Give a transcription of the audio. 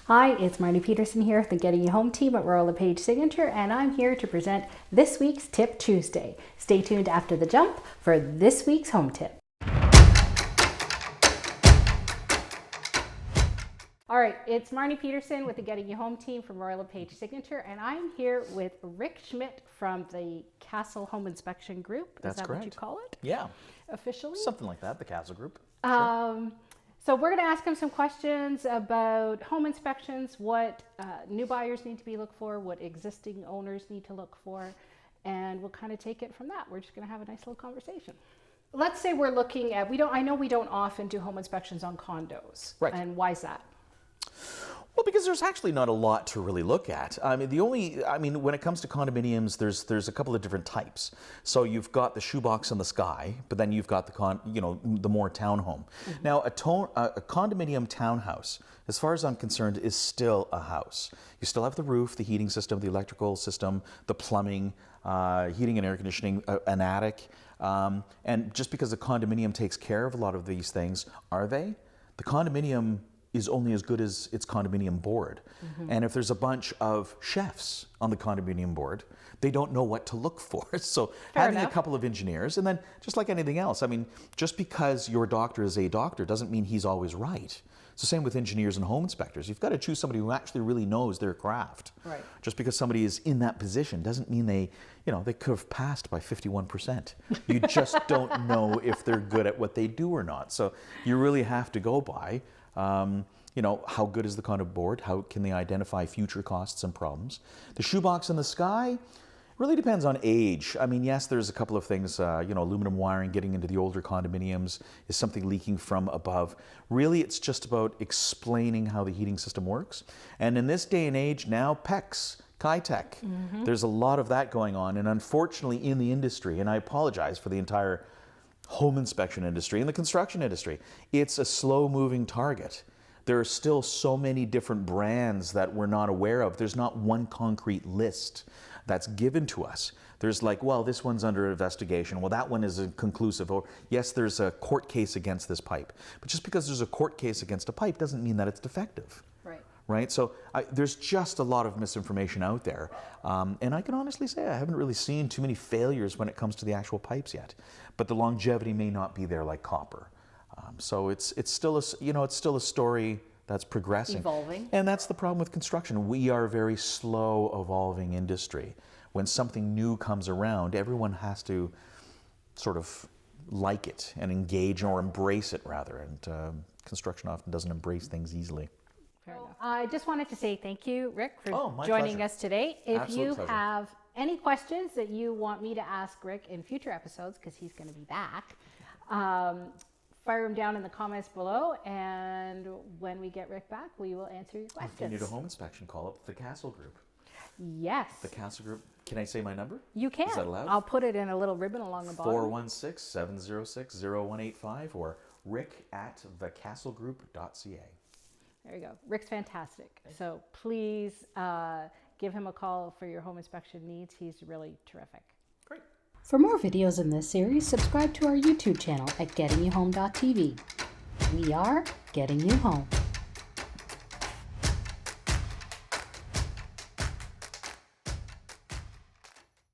Hi, it's Marnie Pedersen here with the Getting You Home team at LePage Signature, and I'm here to present this week's Tip Tuesday. Stay tuned after the jump for this week's home tip. All right, it's Marnie Pedersen with the Getting You Home team from LePage Signature, and I'm here with Rick Schmidt from the Castle Home Inspection Group. That's correct. What you call it? Yeah. Officially? Something like that, the Castle Group. Sure. So we're going to ask him some questions about home inspections, what new buyers need to be looked for, what existing owners need to look for, and we'll kind of take it from that. We're just going to have a nice little conversation. Let's say we're looking at, I know we don't often do home inspections on condos. Right. And why is that? Well, because there's actually not a lot to really look at. When it comes to condominiums, there's a couple of different types. So you've got the shoebox in the sky, but then you've got the more townhome. Mm-hmm. Now, a condominium townhouse, as far as I'm concerned, is still a house. You still have the roof, the heating system, the electrical system, the plumbing, heating and air conditioning, an attic. And just because a condominium takes care of a lot of these things, are they? The condominium is only as good as its condominium board. Mm-hmm. And if there's a bunch of chefs on the condominium board, they don't know what to look for. So having a couple of engineers, and then just like anything else, just because your doctor is a doctor doesn't mean he's always right. It's the same with engineers and home inspectors. You've got to choose somebody who actually really knows their craft. Right. Just because somebody is in that position doesn't mean they could have passed by 51%. You just don't know if they're good at what they do or not. So you really have to go by how good is the condo board? How can they identify future costs and problems? The shoebox in the sky really depends on age. Yes, there's a couple of things, aluminum wiring getting into the older condominiums, is something leaking from above. Really, it's just about explaining how the heating system works. And in this day and age now, PEX, Kitech, there's a lot of that going on. And unfortunately in the industry, and I apologize for the entire home inspection industry and the construction industry, it's a slow-moving target. There are still so many different brands that we're not aware of. There's not one concrete list that's given to us. There's this one's under investigation. Well, that one is inconclusive. Or yes, there's a court case against this pipe. But just because there's a court case against a pipe doesn't mean that it's defective. Right? So there's just a lot of misinformation out there. And I can honestly say I haven't really seen too many failures when it comes to the actual pipes yet. But the longevity may not be there like copper. So it's still a story that's progressing. Evolving. And that's the problem with construction. We are a very slow evolving industry. When something new comes around, everyone has to sort of like it and engage or embrace it rather. And construction often doesn't embrace things easily. I just wanted to say thank you, Rick, for my joining pleasure. us today. If Absolute you pleasure. have any questions that you want me to ask Rick in future episodes, because he's going to be back, fire them down in the comments below, and when we get Rick back, we will answer your questions. If you need a home inspection, call up the Castle Group. Yes. The Castle Group. Can I say my number? You can. Is that allowed? I'll put it in a little ribbon along the bottom. 416-706-0185 or rick@thecastlegroup.ca. There you go. Rick's fantastic. So please give him a call for your home inspection needs. He's really terrific. Great. For more videos in this series, subscribe to our YouTube channel at gettingyouhome.tv. We are Getting You Home.